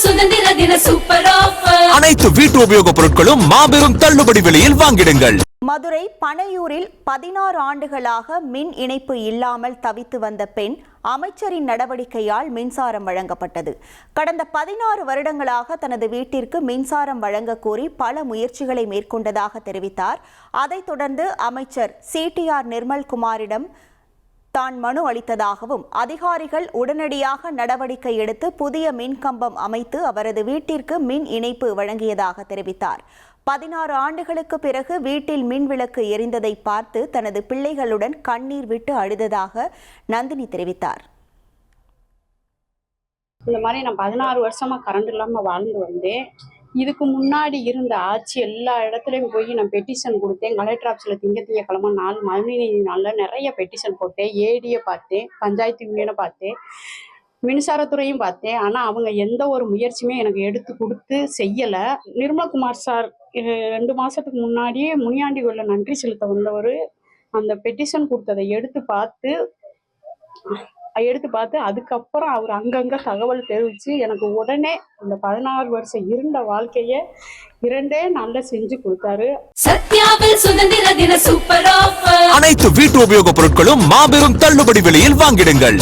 சுதந்திர தின super offer. அனைத்து வீட்டு உபயோகப் பொருட்களும் மாபெரும் தள்ளுபடி விலையில் வாங்கிடுங்கள். மதுரை பனையூரில் 16 ஆண்டுகளாக மின் இணைப்பு இல்லாமல் தவித்து வந்த பெண் அமைச்சரின் நடவடிக்கையால் மின்சாரம் வழங்கப்பட்டது. கடந்த 16 வருடங்களாக தனது வீட்டிற்கு மின்சாரம் வழங்க கோரி பல முயற்சிகளை மேற்கொண்டதாக தெரிவித்தார். அதைத் தொடர்ந்து அமைச்சர் CTR நிர்மல்குமாரிடம் தான் மனு அளித்ததாகவும் அதிகாரிகள் உடனடியாக நடவடிக்கை எடுத்து புதிய மின்கம்பம் அமைத்து அவரது வீட்டிற்கு மின் இணைப்பு வழங்கியதாக தெரிவித்தார். 16 ஆண்டுகளுக்கு பிறகு வீட்டில் மின் விளக்கு எரிந்ததை பார்த்து தனது பிள்ளைகளுடன் கண்ணீர் விட்டு அழுததாக நந்தினி தெரிவித்தார். இந்த மாதிரி நான் 16 வருஷமா கரண்ட் இல்லாமல் வாழ்ந்து வந்தேன். இதுக்கு முன்னாடி இருந்த ஆட்சி எல்லா இடத்துலையும் போய் நான் பெட்டிஷன் கொடுத்தேன். கலெக்டர் ஆஃபீஸில் திங்கக்கிழமை நாள் மறுநீதி நாளில் நிறைய பெட்டிஷன் போட்டேன். ஏடியை பார்த்தேன், பஞ்சாயத்து யூனியனை பார்த்தேன், மின்சாரத்துறையும் பார்த்தேன். ஆனால் அவங்க எந்த ஒரு முயற்சியுமே எனக்கு எடுத்து கொடுத்து செய்யலை. நிர்மல்குமார் சார் 2 மாதத்துக்கு முன்னாடியே முனியாண்டி கோயிலில் நன்றி செலுத்த வந்தவர் அந்த பெட்டிஷன் கொடுத்ததை எடுத்து பார்த்து அதுக்கப்புறம் அவர் அங்கங்கே தகவல் தெரிவித்து எனக்கு உடனே அந்த 16 வருஷம் இருந்த வாழ்க்கையை 2 நாள்ல செஞ்சு கொடுத்தாரு. சத்யாவில் சுதந்திர தின சூப்பர் ஆஃபர். அனைத்து வீட்டு உபயோகப் பொருட்களும் மாபெரும் தள்ளுபடி விலையில் வாங்கிடுங்கள்.